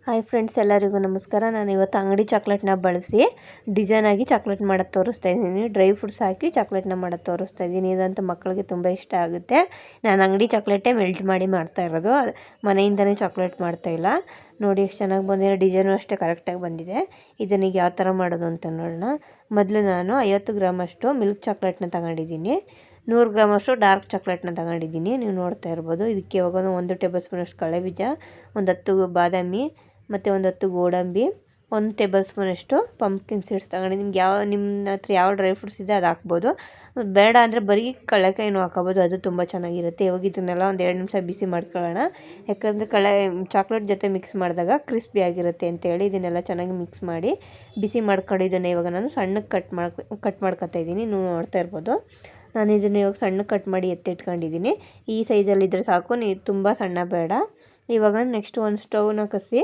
Hi friends, ಎಲ್ಲರಿಗೂ ನಮಸ್ಕಾರ. ನಾನು ಇವತ್ತು ಅಂಗಡಿ ಚಾಕ್ಲೇಟ್ನ ಬಳಸಿ ಡಿಸೈನ್ ಆಗಿ ಚಾಕ್ಲೇಟ್ ಮಾಡೋದು ತೋರಿಸ್ತಾ ಇದ್ದೀನಿ. ಡ್ರೈ ಫ್ರೂಟ್ಸ್ ಹಾಕಿ ಚಾಕ್ಲೇಟ್ನ ಮಾಡೋದು ತೋರಿಸ್ತಾ ಇದ್ದೀನಿ. ಇದಂತೂ ಮಕ್ಕಳಿಗೆ ತುಂಬ ಇಷ್ಟ ಆಗುತ್ತೆ. ನಾನು ಅಂಗಡಿ ಚಾಕ್ಲೇಟೇ ಮೆಲ್ಟ್ ಮಾಡಿ ಮಾಡ್ತಾ ಇರೋದು, ಮನೆಯಿಂದನೇ ಚಾಕ್ಲೇಟ್ ಮಾಡ್ತಾಯಿಲ್ಲ. ನೋಡಿ ಎಷ್ಟು ಚೆನ್ನಾಗಿ ಬಂದಿರೋ, ಡಿಸೈನು ಅಷ್ಟೇ ಕರೆಕ್ಟಾಗಿ ಬಂದಿದೆ. ಇದನ್ನೀಗ ಯಾವ ಥರ ಮಾಡೋದು ಅಂತ ನೋಡೋಣ. ಮೊದಲು ನಾನು 50 ಗ್ರಾಮಷ್ಟು ಮಿಲ್ಕ್ ಚಾಕ್ಲೇಟ್ನ ತಗೊಂಡಿದ್ದೀನಿ. 100 ಗ್ರಾಮಷ್ಟು ಡಾರ್ಕ್ ಚಾಕ್ಲೇಟ್ನ ತಗೊಂಡಿದ್ದೀನಿ. ನೀವು ನೋಡ್ತಾ ಇರ್ಬೋದು. ಇದಕ್ಕೆ ಇವಾಗ 1 ಟೇಬಲ್ ಸ್ಪೂನಷ್ಟು ಕಡಲೆ ಬೀಜ, ಒಂದು 10 ಬಾದಾಮಿ ಮತ್ತು ಒಂದು 10 ಗೋಡಂಬಿ, 1 ಟೇಬಲ್ ಸ್ಪೂನಷ್ಟು ಪಂಪ್ಕಿನ್ ಸೀಡ್ಸ್ ತಗೊಂಡು, ನಿಮ್ಗೆ ನಿಮ್ಮ ಹತ್ರ ಯಾವ ಡ್ರೈ ಫ್ರೂಟ್ಸ್ ಇದೆ ಅದು ಹಾಕ್ಬೋದು. ಬೇಡ ಅಂದರೆ ಬರೀ ಕಡಲೆಕಾಯಿನೂ ಹಾಕೋಬೋದು, ಅದು ತುಂಬ ಚೆನ್ನಾಗಿರುತ್ತೆ. ಇವಾಗ ಇದನ್ನೆಲ್ಲ ಒಂದು 2 ನಿಮಿಷ ಬಿಸಿ ಮಾಡ್ಕೊಳ್ಳೋಣ. ಯಾಕಂದರೆ ಚಾಕ್ಲೇಟ್ ಜೊತೆ ಮಿಕ್ಸ್ ಮಾಡಿದಾಗ ಕ್ರಿಸ್ಪಿ ಆಗಿರುತ್ತೆ ಅಂತೇಳಿ ಇದನ್ನೆಲ್ಲ ಚೆನ್ನಾಗಿ ಮಿಕ್ಸ್ ಮಾಡಿ ಬಿಸಿ ಮಾಡ್ಕೊಂಡು ಇದನ್ನು ಇವಾಗ ನಾನು ಸಣ್ಣಕ್ಕೆ ಕಟ್ ಮಾಡ್ಕೊತಾ ಇದ್ದೀನಿ. ನೀವು ನೋಡ್ತಾ ಇರ್ಬೋದು. ನಾನು ಇದನ್ನು ಇವಾಗ ಸಣ್ಣಕ್ಕೆ ಕಟ್ ಮಾಡಿ ಎತ್ತಿಟ್ಕೊಂಡಿದ್ದೀನಿ. ಈ ಸೈಜಲ್ಲಿದ್ದರೆ ಸಾಕು, ನೀವು ತುಂಬ ಸಣ್ಣ ಬೇಡ. ಇವಾಗ ನೆಕ್ಸ್ಟ್ ಒಂದು ಸ್ಟವ್ನ ಕಸಿ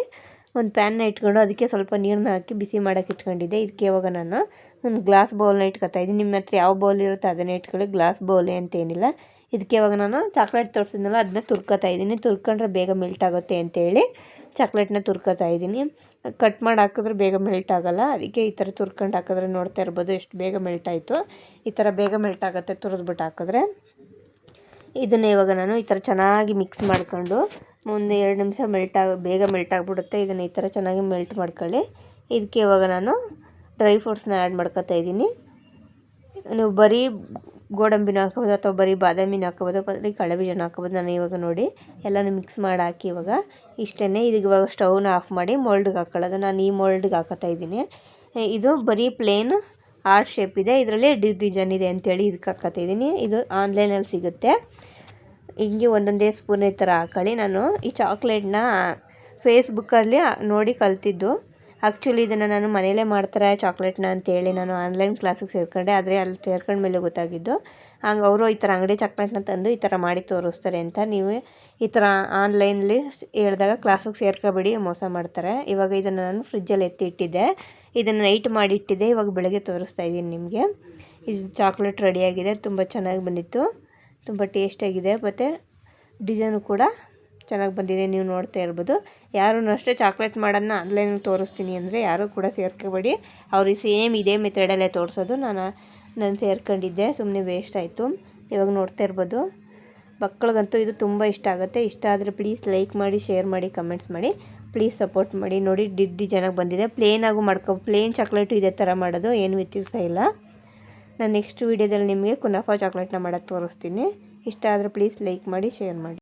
ಒಂದು ಪ್ಯಾನ್ನ ಇಟ್ಕೊಂಡು ಅದಕ್ಕೆ ಸ್ವಲ್ಪ ನೀರನ್ನ ಹಾಕಿ ಬಿಸಿ ಮಾಡೋಕ್ಕೆ ಇಟ್ಕೊಂಡಿದ್ದೆ. ಇದಕ್ಕೆ ಇವಾಗ ನಾನು ಒಂದು ಗ್ಲಾಸ್ ಬೌಲ್ನ ಇಟ್ಕೊತಾ ಇದ್ದೀನಿ. ನಿಮ್ಮ ಹತ್ರ ಯಾವ ಬೌಲ್ ಇರುತ್ತೆ ಅದನ್ನೇ ಇಟ್ಕೊಳ್ಳಿ, ಗ್ಲಾಸ್ ಬೌಲೇ ಅಂತೇನಿಲ್ಲ. ಇದಕ್ಕೆ ಇವಾಗ ನಾನು ಚಾಕ್ಲೇಟ್ ತೋರಿಸಿದ್ನಲ್ಲ ಅದನ್ನ ತುರ್ಕೊತಾ ಇದ್ದೀನಿ. ತುರ್ಕೊಂಡ್ರೆ ಬೇಗ ಮೆಲ್ಟ್ ಆಗುತ್ತೆ ಅಂತೇಳಿ ಚಾಕ್ಲೇಟ್ನ ತುರ್ಕೊತಾ ಇದ್ದೀನಿ. ಕಟ್ ಮಾಡಿ ಹಾಕಿದ್ರೆ ಬೇಗ ಮೆಲ್ಟ್ ಆಗೋಲ್ಲ, ಅದಕ್ಕೆ ಈ ಥರ ತುರ್ಕೊಂಡು ಹಾಕಿದ್ರೆ ನೋಡ್ತಾ ಇರ್ಬೋದು ಎಷ್ಟು ಬೇಗ ಮೆಲ್ಟ್ ಆಯಿತು. ಈ ಥರ ಬೇಗ ಮೆಲ್ಟ್ ಆಗುತ್ತೆ ತುರಿದ್ಬಿಟ್ಟು ಹಾಕಿದ್ರೆ. ಇದನ್ನು ಇವಾಗ ನಾನು ಈ ಥರ ಚೆನ್ನಾಗಿ ಮಿಕ್ಸ್ ಮಾಡ್ಕೊಂಡು ಒಂದು 2 ನಿಮಿಷ ಬೇಗ ಮೆಲ್ಟ್ ಆಗಿಬಿಡುತ್ತೆ. ಇದನ್ನು ಈ ಥರ ಚೆನ್ನಾಗಿ ಮೆಲ್ಟ್ ಮಾಡ್ಕೊಳ್ಳಿ. ಇದಕ್ಕೆ ಇವಾಗ ನಾನು ಡ್ರೈ ಫ್ರೂಟ್ಸ್ನ ಆ್ಯಡ್ ಮಾಡ್ಕೊತಾ ಇದ್ದೀನಿ. ನೀವು ಬರೀ ಗೋಡಂಬಿನ ಹಾಕೋಬೋದು ಅಥವಾ ಬರೀ ಬಾದಾಮಿನ ಹಾಕೋಬೋದು, ಬರೀ ಕಡಲೆ ಬೀಜನ ಹಾಕೋಬೋದು. ನಾನು ಇವಾಗ ನೋಡಿ ಎಲ್ಲನೂ ಮಿಕ್ಸ್ ಮಾಡಿ ಹಾಕಿ ಇವಾಗ ಇಷ್ಟೇ. ಇದಕ್ಕೆ ಇವಾಗ ಸ್ಟವ್ನ ಆಫ್ ಮಾಡಿ ಮೋಲ್ಡ್ಗೆ ಹಾಕೊಳ್ಳೋದು. ನಾನು ಈ ಮೋಲ್ಡ್ಗೆ ಹಾಕೋತಾ ಇದ್ದೀನಿ. ಇದು ಬರೀ ಪ್ಲೇನ್ ಹಾರ್ಟ್ ಶೇಪ್ ಇದೆ, ಇದರಲ್ಲಿ ಡಿಸೈನ್ ಇದೆ ಅಂತೇಳಿ ಇದಕ್ಕೆ ಹಾಕೋತಾ ಇದ್ದೀನಿ. ಇದು ಆನ್ಲೈನಲ್ಲಿ ಸಿಗುತ್ತೆ. ಹಿಂಗೆ ಒಂದೊಂದೇ ಸ್ಪೂನ್ ಈ ಥರ ಹಾಕೊಳ್ಳಿ. ನಾನು ಈ ಚಾಕ್ಲೇಟ್ನ ಫೇಸ್ಬುಕ್ಕಲ್ಲಿ ನೋಡಿ ಕಲ್ತಿದ್ದು. ಆ್ಯಕ್ಚುಲಿ ಇದನ್ನು ನಾನು ಮನೇಲೇ ಮಾಡ್ತಾರೆ ಚಾಕ್ಲೇಟ್ನ ಅಂತೇಳಿ ನಾನು ಆನ್ಲೈನ್ ಕ್ಲಾಸಿಗೆ ಸೇರ್ಕೊಂಡೆ. ಆದರೆ ಅಲ್ಲಿ ಸೇರ್ಕೊಂಡ್ಮೇಲೆ ಗೊತ್ತಾಗಿದ್ದು, ಹಂಗೆ ಅವರು ಈ ಥರ ಅಂಗಡಿ ಚಾಕ್ಲೇಟ್ನ ತಂದು ಈ ಥರ ಮಾಡಿ ತೋರಿಸ್ತಾರೆ ಅಂತ. ನೀವು ಈ ಥರ ಆನ್ಲೈನಲ್ಲಿ ಹೇಳಿದಾಗ ಕ್ಲಾಸಿಗೆ ಸೇರ್ಕೊಬೇಡಿ, ಮೋಸ ಮಾಡ್ತಾರೆ. ಇವಾಗ ಇದನ್ನು ನಾನು ಫ್ರಿಜ್ಜಲ್ಲಿ ಎತ್ತಿ ಇಟ್ಟಿದ್ದೆ. ಇದನ್ನು ನೈಟ್ ಮಾಡಿ ಇಟ್ಟಿದ್ದೆ, ಇವಾಗ ಬೆಳಗ್ಗೆ ತೋರಿಸ್ತಾ ಇದ್ದೀನಿ ನಿಮಗೆ. ಇದು ಚಾಕ್ಲೇಟ್ ರೆಡಿಯಾಗಿದೆ, ತುಂಬ ಚೆನ್ನಾಗಿ ಬಂದಿತ್ತು, ತುಂಬ ಟೇಸ್ಟಿಯಾಗಿದೆ, ಮತ್ತು ಡಿಸೈನು ಕೂಡ ಚೆನ್ನಾಗಿ ಬಂದಿದೆ. ನೀವು ನೋಡ್ತಾ ಇರ್ಬೋದು. ಯಾರೂ ಅಷ್ಟೇ ಚಾಕ್ಲೇಟ್ ಮಾಡೋದನ್ನ ಆನ್ಲೈನಲ್ಲಿ ತೋರಿಸ್ತೀನಿ ಅಂದರೆ ಯಾರೂ ಕೂಡ ಸೇರ್ಕೋಬೇಡಿ. ಅವ್ರಿಗೆ ಸೇಮ್ ಇದೇ ಮೆಥಡಲ್ಲೇ ತೋರಿಸೋದು. ನಾನು ಸೇರ್ಕೊಂಡಿದ್ದೆ, ಸುಮ್ಮನೆ ವೇಸ್ಟ್ ಆಯಿತು. ಇವಾಗ ನೋಡ್ತಾ ಇರ್ಬೋದು. ಮಕ್ಕಳಿಗಂತೂ ಇದು ತುಂಬ ಇಷ್ಟ ಆಗುತ್ತೆ. ಇಷ್ಟ ಆದರೆ ಪ್ಲೀಸ್ ಲೈಕ್ ಮಾಡಿ, ಶೇರ್ ಮಾಡಿ, ಕಮೆಂಟ್ಸ್ ಮಾಡಿ, ಪ್ಲೀಸ್ ಸಪೋರ್ಟ್ ಮಾಡಿ. ನೋಡಿ ಡಿಸೈನಾಗಿ ಬಂದಿದೆ. ಪ್ಲೇನ್ ಚಾಕ್ಲೇಟು ಇದೇ ಥರ ಮಾಡೋದು, ಏನು ವ್ಯತ್ಯಾಸ ಇಲ್ಲ. ನಾನು ನೆಕ್ಸ್ಟ್ ವೀಡಿಯೋದಲ್ಲಿ ನಿಮಗೆ ಕುನಾಫಾ ಚಾಕ್ಲೇಟ್ನ ಮಾಡೋದು ತೋರಿಸ್ತೀನಿ. ಇಷ್ಟ ಆದರೆ ಪ್ಲೀಸ್ ಲೈಕ್ ಮಾಡಿ, ಶೇರ್ ಮಾಡಿ.